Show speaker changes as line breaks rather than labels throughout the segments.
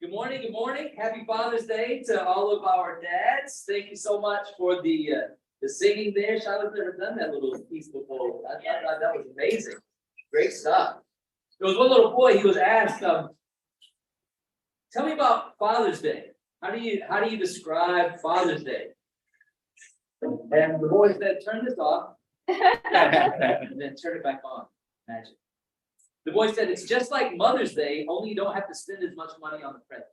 Good morning, good morning. Happy Father's Day to all of our dads. Thank you so much for the singing there. Charlotte's never done that little piece before. I thought that was amazing. Great stuff. There was one little boy, he was asked, tell me about Father's Day. How do you describe Father's Day? And the boy said, turn this off and then turn it back on. Magic. The boy said, it's just like Mother's Day, only you don't have to spend as much money on the present.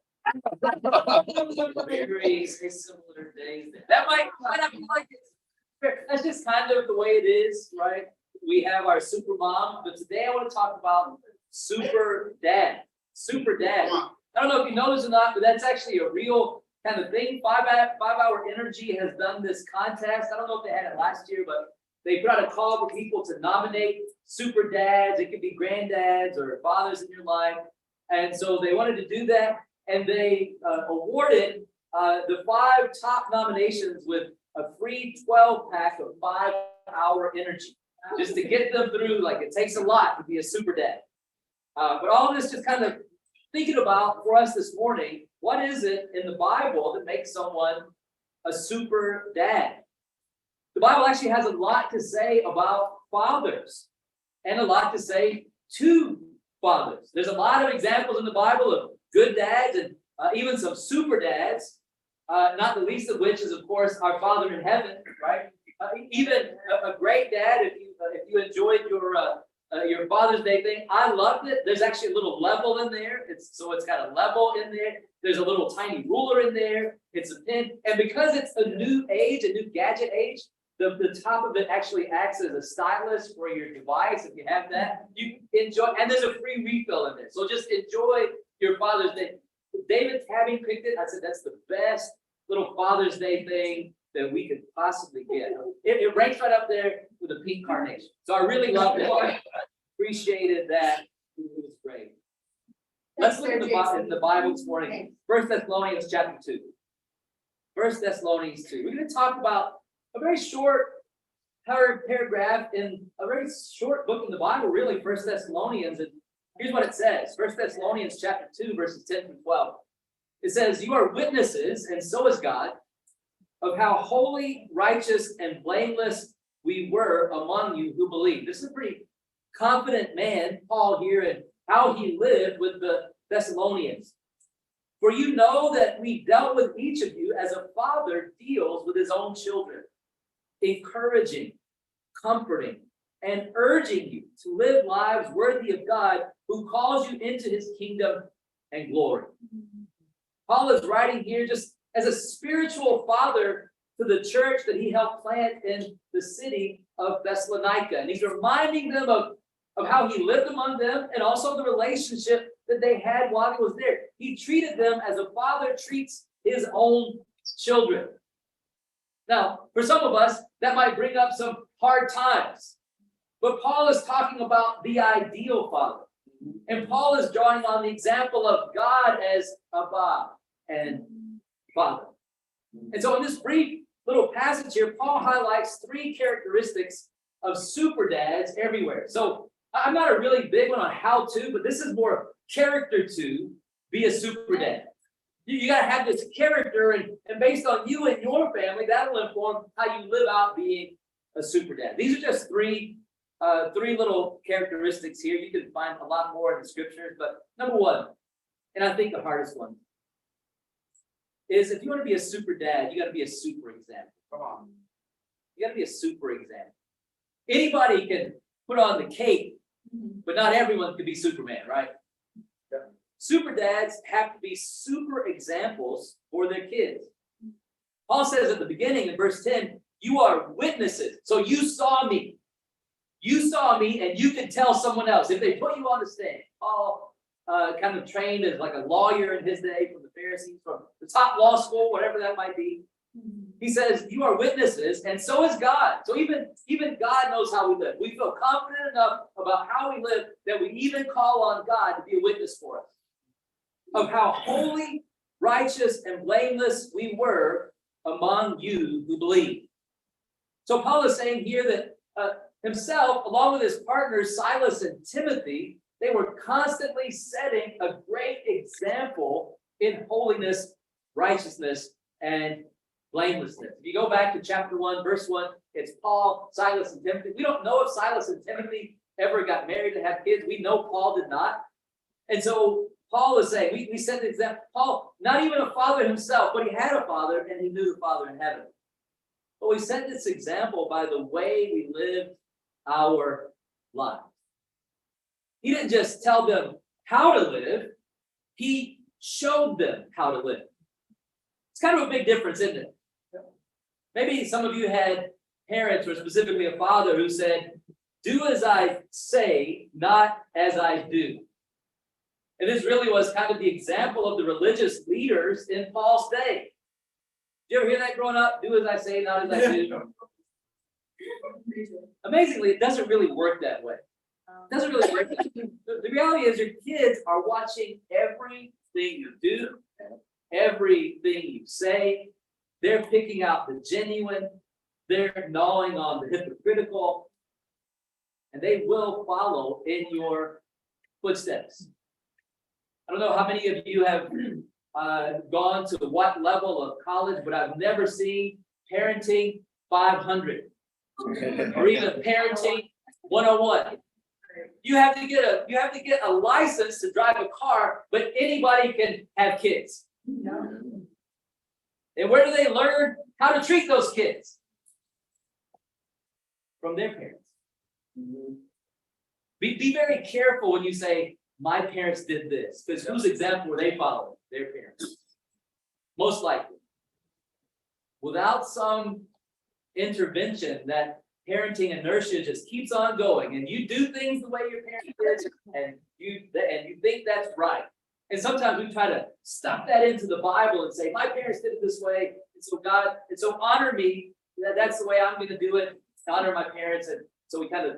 Very similar days. That might not be like it. That's just kind of the way it is, right? We have our super mom, but today I want to talk about super dad. Super dad. I don't know if you know this or not, but that's actually a real kind of thing. 5 Hour Energy has done this contest. I don't know if they had it last year, but they put out a call for people to nominate super dads. It could be grandddads or fathers in your life. And so they wanted to do that. And they awarded the 5 top nominations with a free 12-pack of 5 Hour Energy, just to get them through. Like, it takes a lot to be a super dad. But all this just kind of thinking about for us this morning, what is it in the Bible that makes someone a super dad? The Bible actually has a lot to say about fathers and a lot to say to fathers. There's a lot of examples in the Bible of good dads and even some super dads, not the least of which is, of course, our Father in heaven, right? Even a great dad, if you enjoyed your Father's Day thing, I loved it. There's actually a little level in there. It's got a level in there. There's a little tiny ruler in there. It's a pin. And because it's a new age, a new gadget age, the top of it actually acts as a stylus for your device. If you have that, you enjoy, and there's a free refill in there. So just enjoy your Father's Day. David Tabby picked it. I said, that's the best little Father's Day thing that we could possibly get. It ranks right up there with a pink carnation. So I really loved it. Appreciated that. It was great. Let's look at the Bible this morning. 1 Thessalonians chapter 2. 1 Thessalonians 2. We're going to talk about a very short paragraph in a very short book in the Bible, really, 1 Thessalonians. And here's what it says. 1 Thessalonians chapter 2, verses 10 through 12. It says, you are witnesses, and so is God, of how holy, righteous, and blameless we were among you who believe. This is a pretty confident man, Paul here, and how he lived with the Thessalonians. For you know that we dealt with each of you as a father deals with his own children, encouraging, comforting, and urging you to live lives worthy of God who calls you into his kingdom and glory. Paul is writing here just as a spiritual father to the church that he helped plant in the city of Thessalonica. And he's reminding them of how he lived among them and also the relationship that they had while he was there. He treated them as a father treats his own children. Now, for some of us, that might bring up some hard times. But Paul is talking about the ideal father. And Paul is drawing on the example of God as Abba and Father. And so in this brief little passage here, Paul highlights 3 characteristics of super dads everywhere. So I'm not a really big one on how to, but this is more character to be a super dad. You got to have this character, and based on you and your family, that'll inform how you live out being a super dad. These are just three little characteristics here. You can find a lot more in the scriptures, but number 1, and I think the hardest one, is if you want to be a super dad, you got to be a super example. Come on. You got to be a super example. Anybody can put on the cape, but not everyone can be Superman, right? Yeah. Super dads have to be super examples for their kids. Paul says at the beginning in verse 10, you are witnesses. So you saw me. You saw me, and you can tell someone else. If they put you on the stand, Paul kind of trained as like a lawyer in his day from the Pharisees, from the top law school, whatever that might be. He says, you are witnesses, and so is God. So even God knows how we live. We feel confident enough about how we live that we even call on God to be a witness for us of how holy, righteous, and blameless we were among you who believe. So Paul is saying here that himself, along with his partners, Silas and Timothy, they were constantly setting a great example in holiness, righteousness, and blamelessness. If you go back to chapter 1, verse 1, it's Paul, Silas, and Timothy. We don't know if Silas and Timothy ever got married and have kids. We know Paul did not. And so Paul is saying, we set the example, Paul, not even a father himself, but he had a father and he knew the Father in heaven. But we set this example by the way we lived our lives. He didn't just tell them how to live, he showed them how to live. It's kind of a big difference, isn't it? Maybe some of you had parents, or specifically a father, who said, do as I say, not as I do. And this really was kind of the example of the religious leaders in Paul's day. Did you ever hear that growing up? Do as I say, not as I do. Amazingly, it doesn't really work that way. It doesn't really work that way. The reality is your kids are watching everything you do, everything you say. They're picking out the genuine. They're gnawing on the hypocritical. And they will follow in your footsteps. I don't know how many of you have gone to what level of college, but I've never seen Parenting 500 or even Parenting 101. You have to get a license to drive a car, but anybody can have kids. And where do they learn how to treat those kids? From their parents. Be very careful when you say, my parents did this, because whose example were they following? Their parents. Most likely. Without some intervention, that parenting inertia just keeps on going, and you do things the way your parents did, and you think that's right. And sometimes we try to stuff that into the Bible and say, my parents did it this way, and so honor me, that's the way I'm going to do it, honor my parents, and so we kind of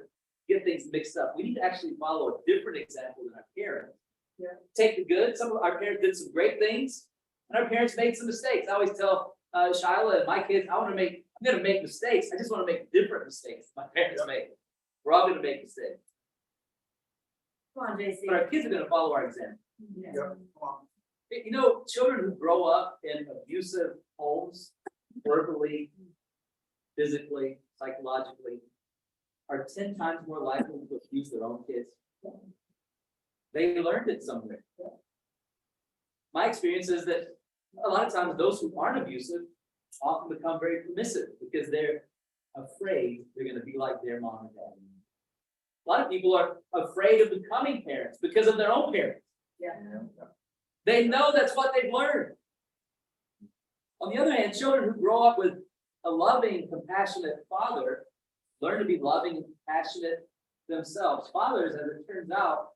get things mixed up. We need to actually follow a different example than our parents. Yeah. Take the good. Some of our parents did some great things, and our parents made some mistakes. I always tell Shyla and my kids, I'm going to make mistakes. I just want to make different mistakes my parents made. We're all going to make mistakes.
Come on, JC.
But our kids are going to follow our example.
Yeah.
Come on.
You know, children who grow up in abusive homes, verbally, physically, psychologically, are 10 times more likely to abuse their own kids. They learned it somewhere. My experience is that a lot of times those who aren't abusive often become very permissive because they're afraid they're going to be like their mom and dad. A lot of people are afraid of becoming parents because of their own parents.
Yeah.
They know that's what they've learned. On the other hand, children who grow up with a loving, compassionate father learn to be loving and compassionate themselves. Fathers, as it turns out,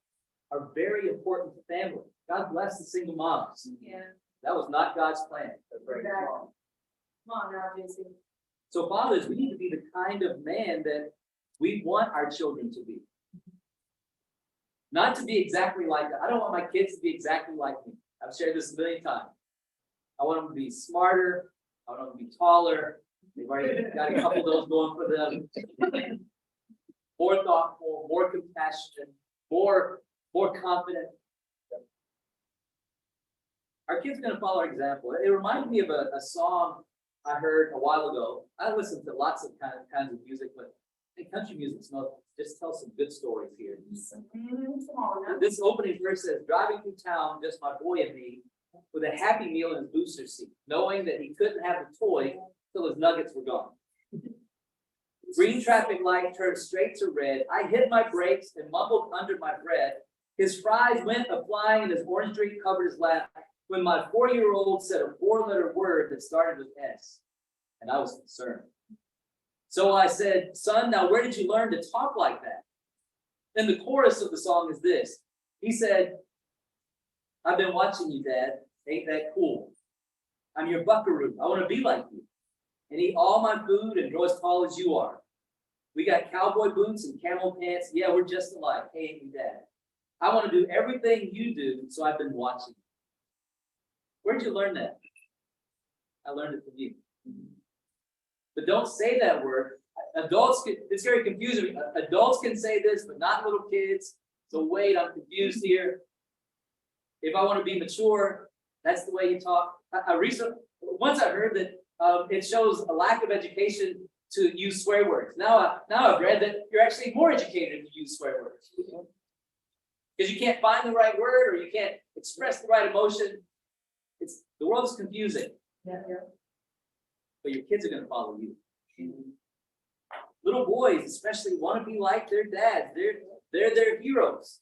are very important to family. God bless the single moms.
Yeah.
That was not God's plan.
Exactly. Come on now, JC.
So fathers, we need to be the kind of man that we want our children to be. Not to be exactly like that. I don't want my kids to be exactly like me. I've shared this a million times. I want them to be smarter. I want them to be taller. They've already got a couple of those going for them. More thoughtful, more compassionate, more confident. Our kids are going to follow our example. It reminded me of a song I heard a while ago. I listen to lots of kinds of music, but I think country music just tells some good stories here. This opening verse says, driving through town, just my boy and me, with a happy meal in his booster seat, knowing that he couldn't have the toy till his nuggets were gone. Green traffic light turned straight to red. I hit my brakes and mumbled under my breath. His fries went a-flying and his orange drink covered his lap when my 4-year-old said a 4-letter word that started with S, and I was concerned. So I said, son, now where did you learn to talk like that? Then the chorus of the song is this. He said, I've been watching you, Dad. Ain't that cool? I'm your buckaroo. I want to be like you and eat all my food and grow as tall as you are. We got cowboy boots and camel pants. Yeah, we're just alike. Hey, ain't you, Dad? I want to do everything you do, so I've been watching you. Where'd you learn that? I learned it from you. But don't say that word. Adults, it's very confusing. Adults can say this, but not little kids. So wait, I'm confused here. If I want to be mature, That's the way you talk. Once I heard that it shows a lack of education to use swear words. Now I've read that you're actually more educated if you use swear words. Because you can't find the right word or you can't express the right emotion. The world is confusing.
Yeah.
But your kids are going to follow you. Little boys especially want to be like their dads. They're their heroes.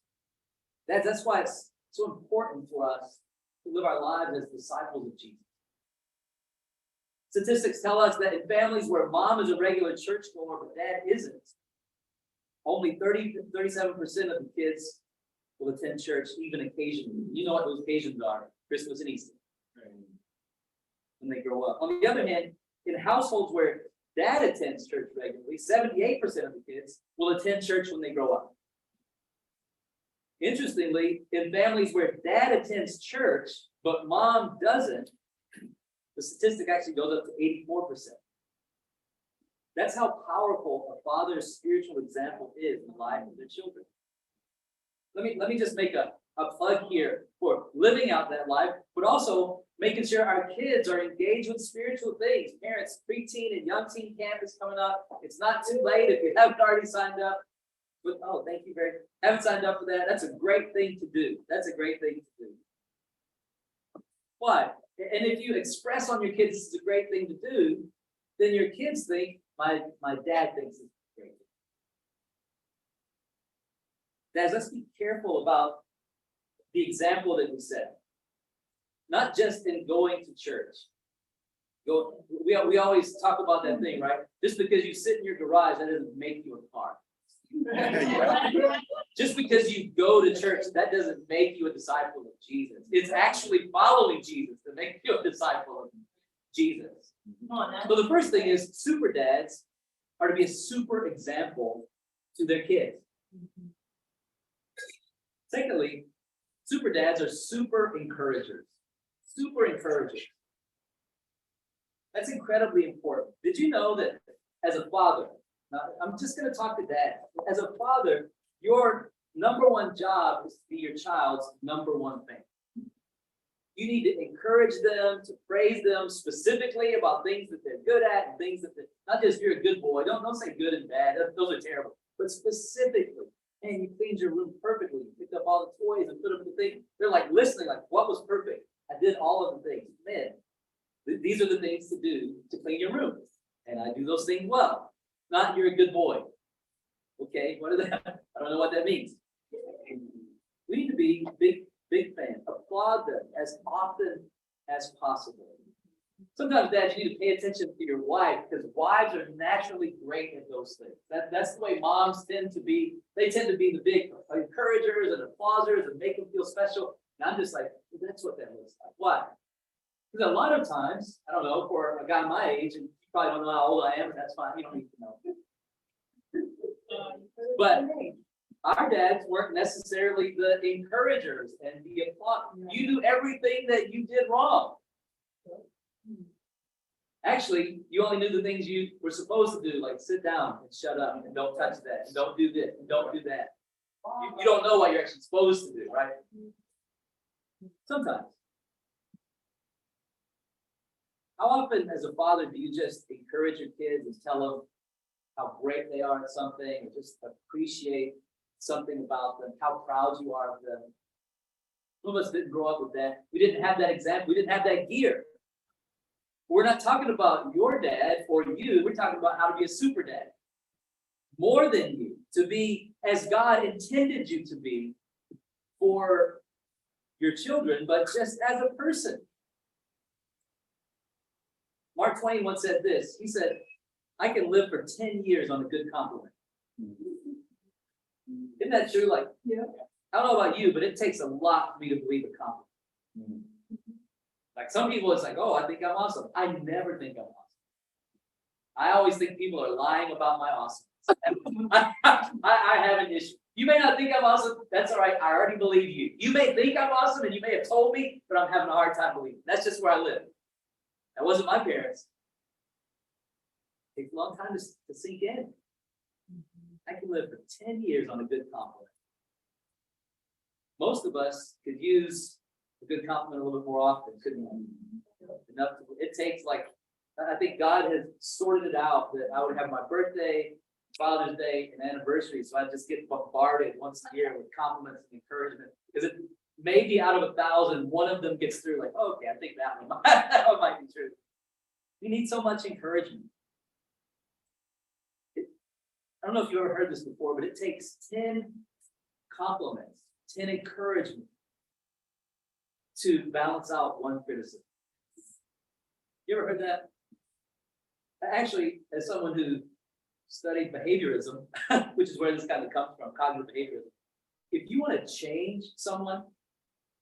That's why it's so important for us to live our lives as disciples of Jesus. Statistics tell us that in families where mom is a regular churchgoer but dad isn't, only 37% of the kids will attend church even occasionally. You know what those occasions are: Christmas and Easter. When they grow up. On the other hand, in households where dad attends church regularly, 78% of the kids will attend church when they grow up. Interestingly, in families where dad attends church but mom doesn't, the statistic actually goes up to 84%. That's how powerful a father's spiritual example is in the life of their children. Let me just make a plug here for living out that life, but also making sure our kids are engaged with spiritual things. Parents, preteen and young teen camp is coming up. It's not too late if you haven't already signed up. But thank you very much. Haven't signed up for that. That's a great thing to do. That's a great thing to do. Why? And if you express on your kids this is a great thing to do, then your kids think, my dad thinks it's a great thing. Dads, let's be careful about the example that we set. Not just in going to church. We always talk about that thing, right? Just because you sit in your garage, that doesn't make you a car. Just because you go to church, that doesn't make you a disciple of Jesus. It's actually following Jesus that makes you a disciple of Jesus. So the first thing is, super dads are to be a super example to their kids. Secondly, super dads are super encouragers. Super encouragers. That's incredibly important. Did you know that as a father, now I'm just going to talk to dad. As a father, your number one job is to be your child's number one thing. You need to encourage them, to praise them specifically about things that they're good at and things that not just you're a good boy. Don't say good and bad. Those are terrible. But specifically, man, you cleaned your room perfectly. You picked up all the toys and put them in the thing. They're like listening, like, what was perfect? I did all of the things. Man, these are the things to do to clean your room. And I do those things well. Not you're a good boy. Okay, what are that? I don't know what that means. We need to be big fans. Applaud them as often as possible. Sometimes, Dad, you need to pay attention to your wife because wives are naturally great at those things. That's the way moms tend to be. They tend to be the big encouragers and applauders and make them feel special. And I'm just like, well, that's what that looks like. Why? Because a lot of times, I don't know, for a guy my age, and you probably don't know how old I am, and that's fine. You don't need to know. But our dads weren't necessarily the encouragers and the applauders. You do everything that you did wrong. Actually, you only knew the things you were supposed to do, like sit down and shut up and don't touch that and don't do this and don't do that. You don't know what you're actually supposed to do, right? Sometimes. How often as a father do you just encourage your kids and tell them how great they are at something or just appreciate something about them, how proud you are of them? Some of us didn't grow up with that. We didn't have that example. We didn't have that gear. We're not talking about your dad or you. We're talking about how to be a super dad. More than you. To be as God intended you to be for your children, but just as a person. Mark Twain once said this. He said, I can live for 10 years on a good compliment. Isn't that true? Like, yeah. I don't know about you, but it takes a lot for me to believe a compliment. Like some people, it's like, oh, I think I'm awesome. I never think I'm awesome. I always think people are lying about my awesomeness. I have an issue. You may not think I'm awesome. That's all right. I already believe you. You may think I'm awesome and you may have told me, but I'm having a hard time believing. That's just where I live. That wasn't my parents. It takes a long time to sink in. I can live for 10 years on a good compliment. Most of us could use a good compliment a little bit more often, couldn't enough. It takes like, I think God has sorted it out that I would have my birthday, Father's Day, and anniversary, so I just get bombarded once a year with compliments and encouragement. Because it maybe out of 1,000, one of them gets through, like, oh, okay, I think that one might be true. You need so much encouragement. I don't know if you ever heard this before, but it takes 10 compliments, 10 encouragement to balance out one criticism. You ever heard that? Actually, as someone who studied behaviorism, which is where this kind of comes from, cognitive behaviorism, if you want to change someone,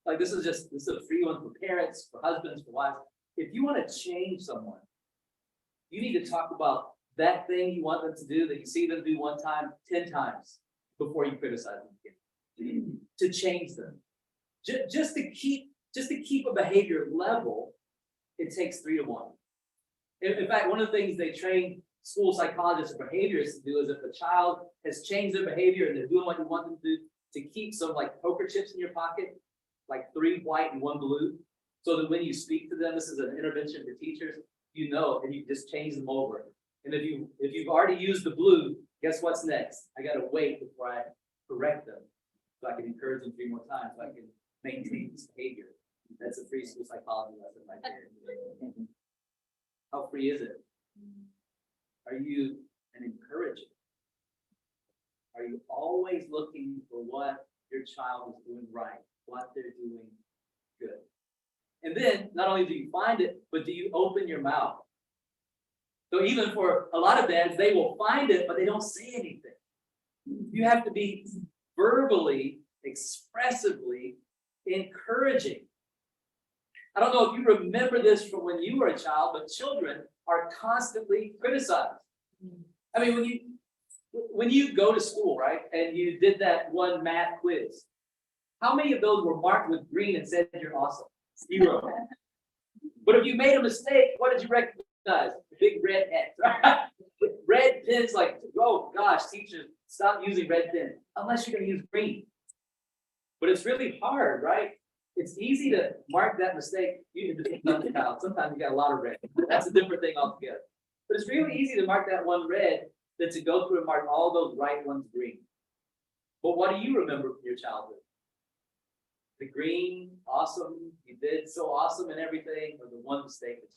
like this is a free one for parents, for husbands, for wives. If you want to change someone, you need to talk about that thing you want them to do that you see them do one time, 10 times before you criticize them again. To change them. Just to keep a behavior level, it takes 3 to 1. In fact, one of the things they train school psychologists or behaviorists to do is if a child has changed their behavior and they're doing what you want them to do, to keep some like poker chips in your pocket, like 3 white and 1 blue, so that when you speak to them, this is an intervention for teachers, you know, and you just change them over. And if you've already used the blue, guess what's next? I gotta wait before I correct them, so I can encourage them 3 more times, so I can maintain this behavior. That's a free school psychology lesson right there. How free is it? Are you an encourager? Are you always looking for what your child is doing right, what they're doing good? And then not only do you find it, but do you open your mouth? So even for a lot of dads, they will find it, but they don't say anything. You have to be verbally, expressively encouraging. I don't know if you remember this from when you were a child, but children are constantly criticized. I mean, when you go to school, right, and you did that one math quiz, how many of those were marked with green and said you're awesome? 0. But if you made a mistake, what did you recognize? Big red X. Red pens, like, oh gosh, teachers, stop using red pen, unless you're going to use green. But it's really hard, right? It's easy to mark that mistake. Sometimes you got a lot of red. That's a different thing altogether. But it's really easy to mark that one red than to go through and mark all those right ones green. But what do you remember from your childhood? The green, awesome, you did so awesome in everything, or the one mistake that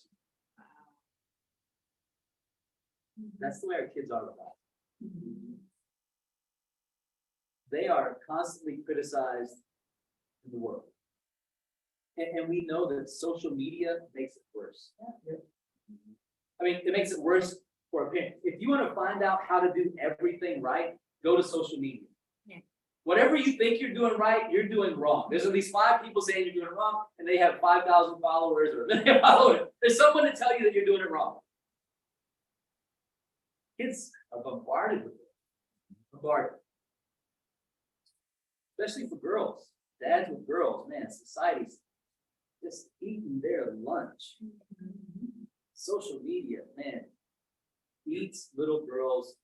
you. That's the way our kids are about. They are constantly criticized in the world. And we know that social media makes it worse. I mean, it makes it worse for a parent. If you want to find out how to do everything right, go to social media. Yeah. Whatever you think you're doing right, you're doing wrong. There's at least 5 people saying you're doing it wrong, and they have 5,000 followers or 1 million followers. There's someone to tell you that you're doing it wrong. Kids are bombarded with it. Bombarded. Especially for girls. Dads with girls, man, society's just eating their lunch. Social media, man, eats little girls'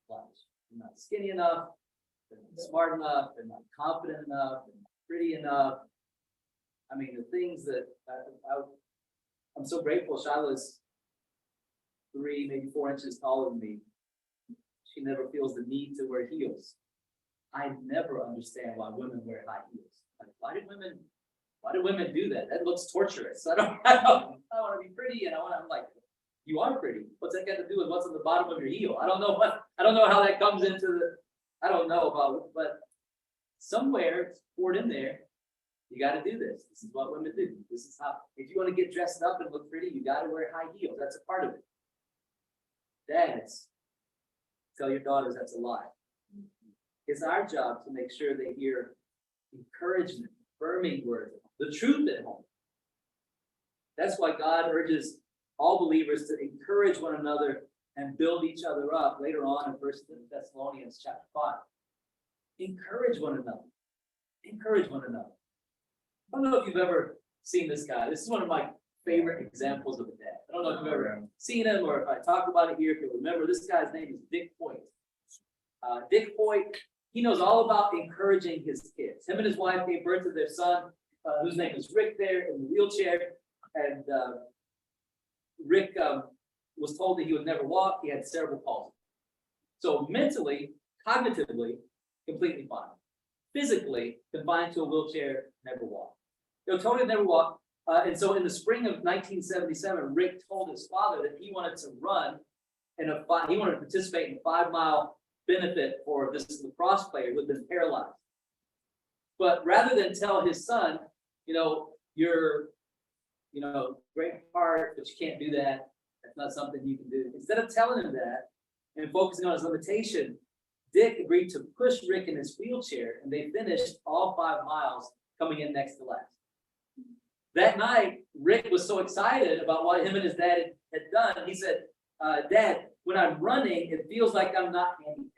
lunch. They're not skinny enough, they're not smart enough, they're not confident enough, they're not pretty enough. I mean, the things that I'm so grateful. Shiloh's 3, maybe 4 inches taller than me. She never feels the need to wear heels. I never understand why women wear high heels. Like, why do women do that? That looks torturous. I want to be pretty, and I'm like, you are pretty. What's that got to do with what's on the bottom of your heel? I don't know how that comes into the. I don't know about it, but somewhere it's poured in there. You got to do this. This is what women do. This is how. If you want to get dressed up and look pretty, you got to wear high heels. That's a part of it. Dads, tell your daughters that's a lie. It's our job to make sure they hear encouragement, affirming words, the truth at home. That's why God urges all believers to encourage one another and build each other up later on in 1 Thessalonians chapter 5. Encourage one another. Encourage one another. I don't know if you've ever seen this guy. This is one of my favorite examples of a dad. I don't know if you've ever seen him, or if I talk about it here, if you remember. This guy's name is Dick Hoyt. Dick Hoyt, he knows all about encouraging his kids. Him and his wife gave birth to their son whose name is Rick there in the wheelchair. And Rick was told that he would never walk. He had cerebral palsy. So mentally, cognitively, completely fine. Physically, confined to a wheelchair, never walk. Totally never walk. And so in the spring of 1977, Rick told his father that he wanted to run he wanted to participate in a 5-mile benefit for this lacrosse player who had been paralyzed. But rather than tell his son, you're, great heart, but you can't do that. That's not something you can do. Instead of telling him that and focusing on his limitation, Dick agreed to push Rick in his wheelchair, and they finished all 5 miles, coming in next to last. That night, Rick was so excited about what him and his dad had done. He said, Dad, when I'm running, it feels like I'm not handicapped.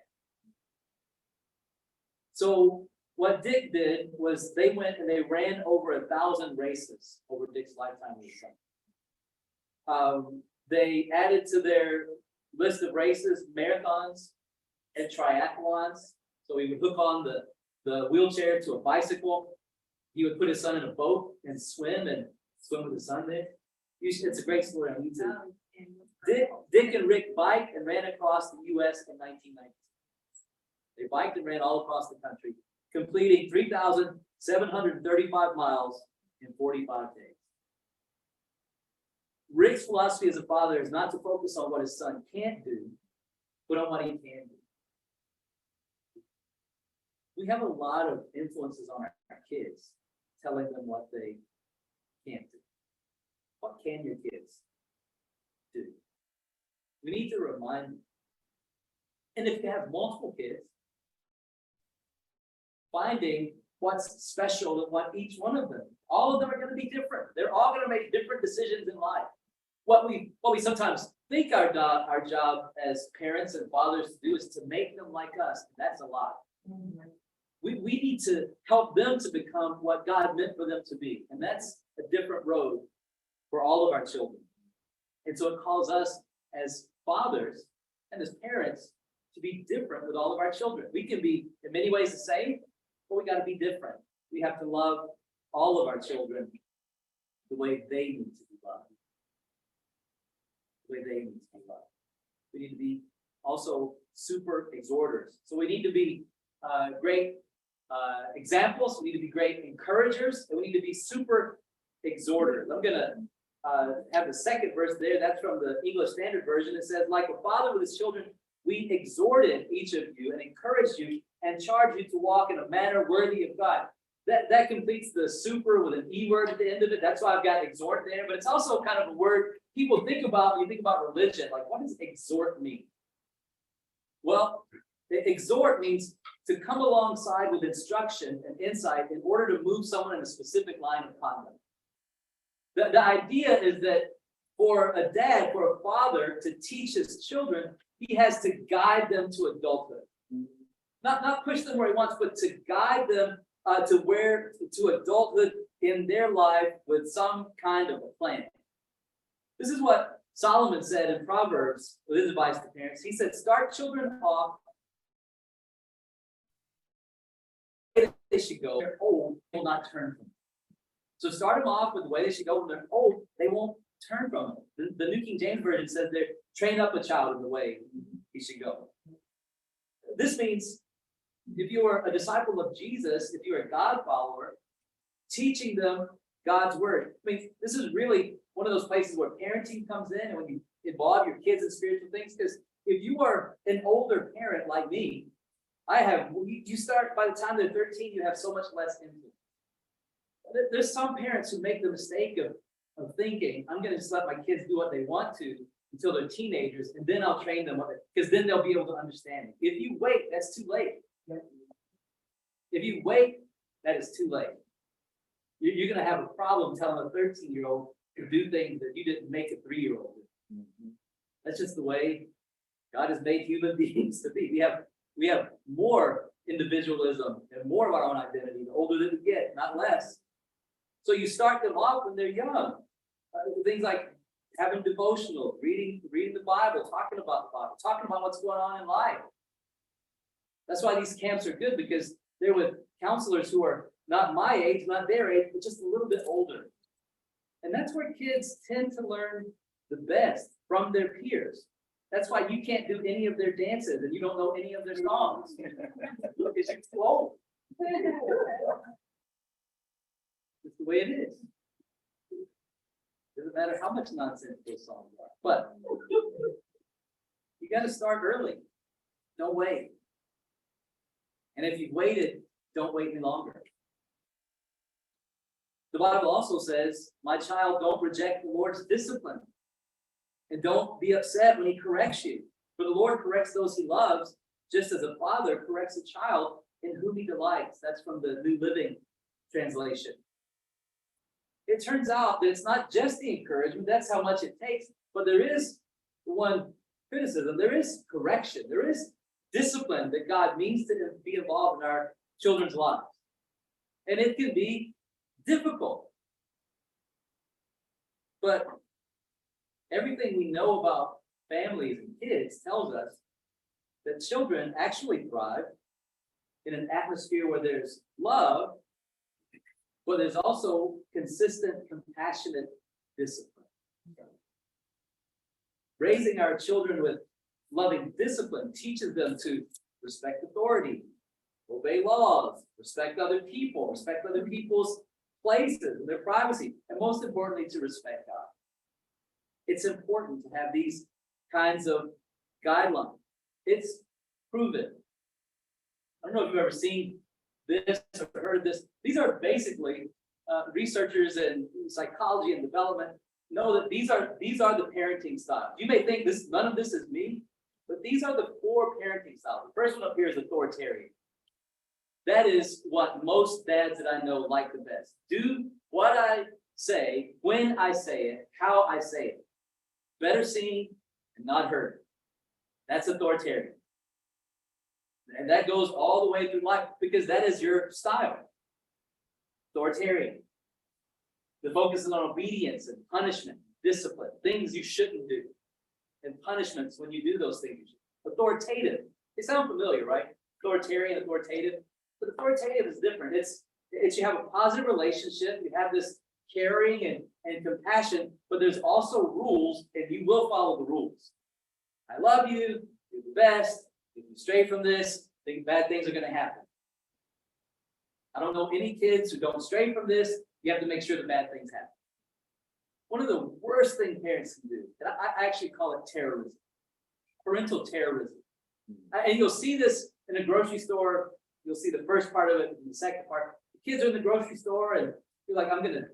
So what Dick did was they went and they ran over 1,000 races over Dick's lifetime as a son. They added to their list of races marathons and triathlons. So he would hook on the wheelchair to a bicycle. He would put his son in a boat and swim with his son there. It's a great story on YouTube. Dick and Rick biked and ran across the U.S. in 1990. They biked and ran all across the country, completing 3,735 miles in 45 days. Rick's philosophy as a father is not to focus on what his son can't do, but on what he can do. We have a lot of influences on our kids, telling them what they can't do. What can your kids do? We need to remind them. And if you have multiple kids, finding what's special in what each one of them. All of them are going to be different. They're all going to make different decisions in life. What we sometimes think our job as parents and fathers to do is to make them like us. That's a lie. We need to help them to become what God meant for them to be. And that's a different road for all of our children. And so it calls us as fathers and as parents to be different with all of our children. We can be in many ways the same, but we got to be different. We have to love all of our children the way they need to be loved. The way they need to be loved. We need to be also super exhorters. So we need to be great examples. We need to be great encouragers, and we need to be super exhorters. I'm going to have the second verse there. That's from the English Standard Version. It says, like a father with his children, we exhorted each of you and encouraged you and charged you to walk in a manner worthy of God. That completes the super with an E word at the end of it. That's why I've got exhort there. But it's also kind of a word people think about when you think about religion. Like, what does exhort mean? Well, exhort means to come alongside with instruction and insight in order to move someone in a specific line of conduct. The idea is that for a dad, for a father to teach his children, he has to guide them to adulthood. Not push them where he wants, but to guide them to adulthood in their life with some kind of a plan. This is what Solomon said in Proverbs with his advice to parents. He said, start children off the way they should go. When they're old, they will not turn from it. So start them off with the way they should go. When they're old, they won't turn from it. The New King James Version says they train up a child in the way he should go. This means if you are a disciple of Jesus, if you're a God follower, teaching them God's word. I mean, this is really one of those places where parenting comes in and when you involve your kids in spiritual things. Because if you are an older parent like me, you start, by the time they're 13, you have so much less influence. There's some parents who make the mistake of thinking, I'm going to just let my kids do what they want to until they're teenagers, and then I'll train them, because then they'll be able to understand it. If you wait, that's too late. If you wait, that is too late. You're going to have a problem telling a 13-year-old to do things that you didn't make a 3-year-old do. That's just the way God has made human beings to be. We have more individualism and more of our own identity the older that we get, not less. So you start them off when they're young. Things like having devotional, reading the Bible, talking about the Bible, talking about what's going on in life. That's why these camps are good, because they're with counselors who are not my age, not their age, but just a little bit older. And that's where kids tend to learn the best from their peers. That's why you can't do any of their dances and you don't know any of their songs. Because you're too old. It's the way it is. Doesn't matter how much nonsense those songs are. But you got to start early. Don't wait. And if you've waited, don't wait any longer. The Bible also says, my child, don't reject the Lord's discipline. And don't be upset when he corrects you. For the Lord corrects those he loves, just as a father corrects a child in whom he delights. That's from the New Living Translation. It turns out that it's not just the encouragement, that's how much it takes, but there is one criticism, there is correction, there is discipline that God means to be involved in our children's lives. And it can be difficult. But everything we know about families and kids tells us that children actually thrive in an atmosphere where there's love, but there's also consistent, compassionate discipline. Raising our children with loving discipline teaches them to respect authority, obey laws, respect other people's places and their privacy, and most importantly, to respect God. It's important to have these kinds of guidelines. It's proven. I don't know if you've ever seen this or heard this. These are basically researchers in psychology and development know that these are the parenting styles. You may think none of this is me, but these are the 4 parenting styles. The first one up here is authoritarian. That is what most dads that I know like the best. Do what I say, when I say it, how I say it. Better seen and not heard. That's authoritarian. And that goes all the way through life because that is your style. Authoritarian. The focus is on obedience and punishment, discipline, things you shouldn't do, and punishments when you do those things. Authoritative. They sound familiar, right? Authoritarian, authoritative. But authoritative is different. It's you have a positive relationship, you have this caring and compassion, but there's also rules, and you will follow the rules. I love you, you're the best. If you stray from this, bad things are going to happen. I don't know any kids who don't stray from this. You have to make sure that bad things happen. One of the worst things parents can do, and I actually call it terrorism, parental terrorism. And you'll see this in a grocery store. You'll see the first part of it and the second part. The kids are in the grocery store and you're like, I'm going to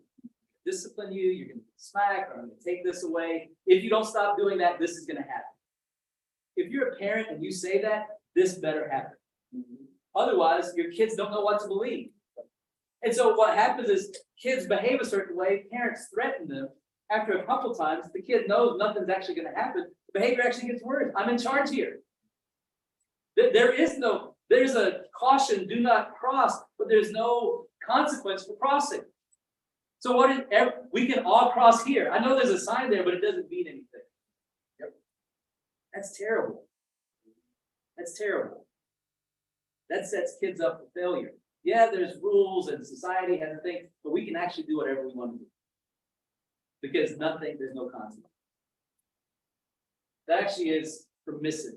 discipline you. You're going to smack, or I'm going to take this away. If you don't stop doing that, this is going to happen. If you're a parent and you say that, this better happen. Otherwise, your kids don't know what to believe. And so what happens is kids behave a certain way, parents threaten them. After a couple times, the kid knows nothing's actually going to happen. The behavior actually gets worse. I'm in charge here. There's a caution, do not cross, but there's no consequence for crossing. So we can all cross here. I know there's a sign there, but it doesn't mean anything. Yep. That's terrible. That's terrible. That sets kids up for failure. Yeah, there's rules and society has things, but we can actually do whatever we want to do. Because there's no consequence. That actually is permissive.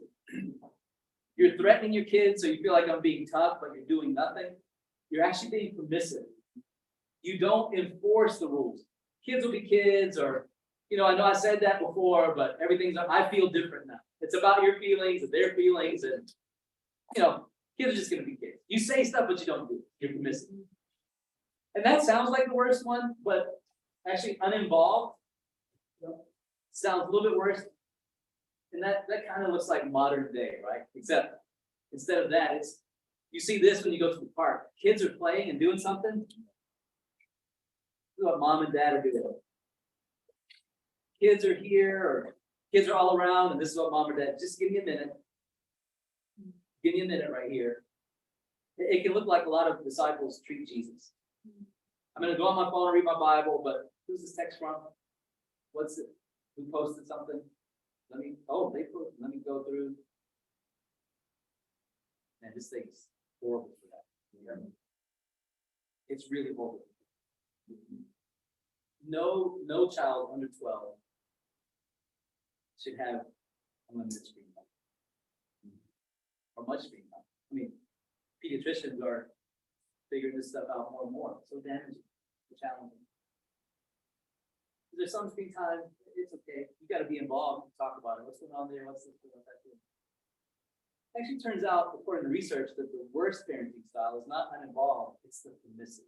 You're threatening your kids, so you feel like I'm being tough, but you're doing nothing. You're actually being permissive. You don't enforce the rules. Kids will be kids, or, I know I said that before, but I feel different now. It's about your feelings and their feelings, and, kids are just going to be kids. You say stuff, but you don't do it. You're permissive. And that sounds like the worst one, but actually uninvolved sounds a little bit worse. And that kind of looks like modern day, right? Except instead of that, you see this when you go to the park. Kids are playing and doing something. This is what mom and dad are doing. Kids are here, or kids are all around, and this is what mom or dad, just give me a minute. Give me a minute right here. It can look like a lot of disciples treat Jesus. I'm going to go on my phone and read my Bible, but who's this text from? What's it? Who posted something? Let me go through. Man, this thing's horrible for that. It's really vulnerable. No child under 12 should have unlimited screen time. Or much screen time. I mean, pediatricians are figuring this stuff out more and more. It's so damaging, so challenging. If there's some screen time, it's okay. You got to be involved and talk about it. What's going on there? What's this? What's that doing? Actually, turns out, according to research, that the worst parenting style is not uninvolved, it's the permissive.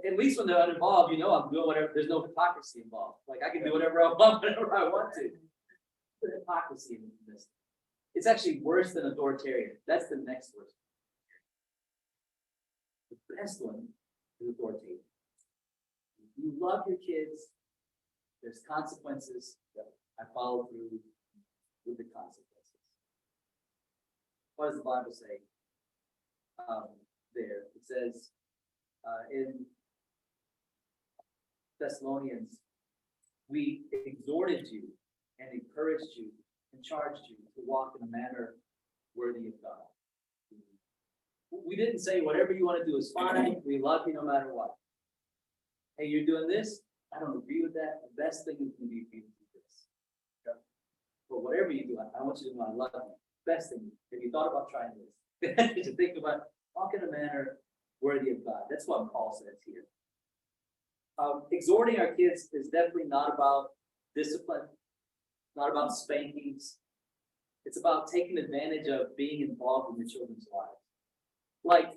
At least when they're uninvolved, you know I'm doing whatever, there's no hypocrisy involved. Like I can do whatever I want, whenever I want to. The hypocrisy in this. It's actually worse than authoritarian. That's the next worst. The best one is authoritarian. You love your kids, there's consequences. I follow through with the consequences. What does the Bible say? There it says in Thessalonians, we exhorted you and encouraged you and charged you to walk in a manner worthy of God. We didn't say whatever you want to do is fine. We love you no matter what. Hey, you're doing this. I don't agree with that. The best thing is going to be for you to do this. Okay? But whatever you do, I want you to know I love you. Best thing. Have you thought about trying this? To think about walk in a manner worthy of God. That's what Paul says here. Exhorting our kids is definitely not about discipline, not about spankings. It's about taking advantage of being involved in your children's lives. Like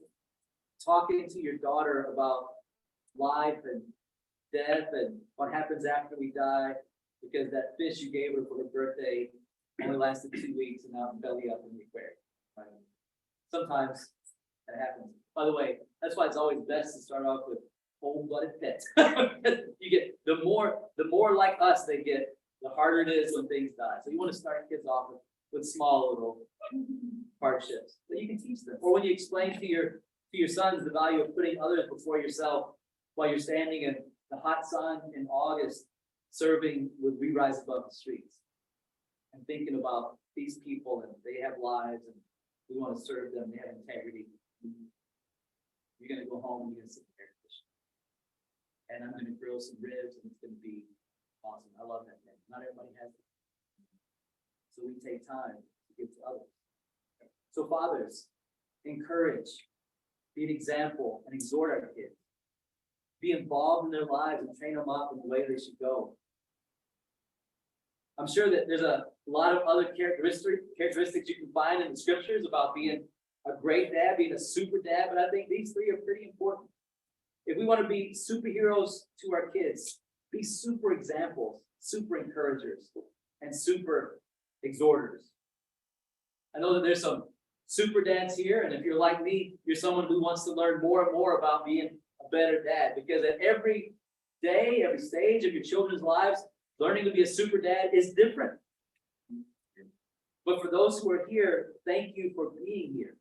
talking to your daughter about life and death and what happens after we die, because that fish you gave her for her birthday only lasted 2 weeks and now it's belly up in the aquarium. Right? Sometimes that happens. By the way, that's why it's always best to start off with cold-blooded pets. You get the more like us they get, the harder it is when things die. So you want to start kids off with small little hardships that you can teach them. Or when you explain to your sons the value of putting others before yourself while you're standing in the hot sun in August, serving with We Rise Above the Streets, and thinking about these people and they have lives and we want to serve them. They have integrity. You're going to go home and you're going to sit there. And I'm going to grill some ribs and it's going to be awesome. I love that thing. Not everybody has it. So we take time to give to others. So fathers, encourage, be an example and exhort our kids. Be involved in their lives and train them up in the way they should go. I'm sure that there's a lot of other characteristics you can find in the scriptures about being a great dad, being a super dad, but I think these three are pretty important. If we want to be superheroes to our kids, be super examples, super encouragers, and super exhorters. I know that there's some super dads here, and if you're like me, you're someone who wants to learn more and more about being a better dad, because at every day, every stage of your children's lives, learning to be a super dad is different. But for those who are here, thank you for being here.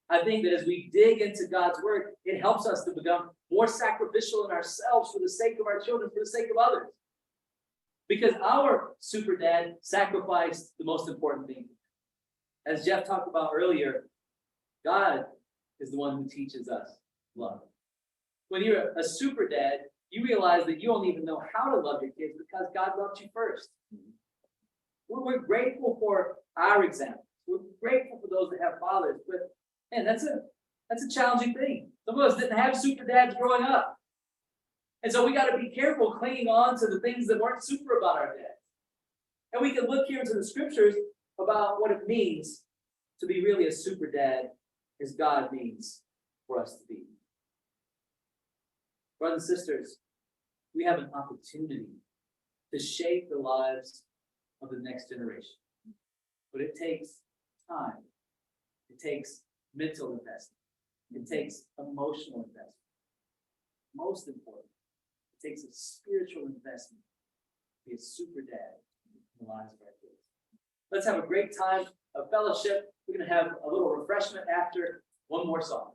I think that as we dig into God's word, it helps us to become more sacrificial in ourselves for the sake of our children, for the sake of others. Because our super dad sacrificed the most important thing. As Jeff talked about earlier, God is the one who teaches us love. When you're a super dad, you realize that you don't even know how to love your kids because God loved you first. We're grateful for our examples. We're grateful for those that have fathers, but man, that's a challenging thing. Some of us didn't have super dads growing up. And so we got to be careful clinging on to the things that weren't super about our dads. And we can look here into the scriptures about what it means to be really a super dad as God means for us to be. Brothers and sisters, we have an opportunity to shape the lives of the next generation. But it takes time. It takes mental investment. It takes emotional investment. Most important, it takes a spiritual investment to be a super dad in the lives of our kids. Let's have a great time of fellowship. We're going to have a little refreshment after one more song.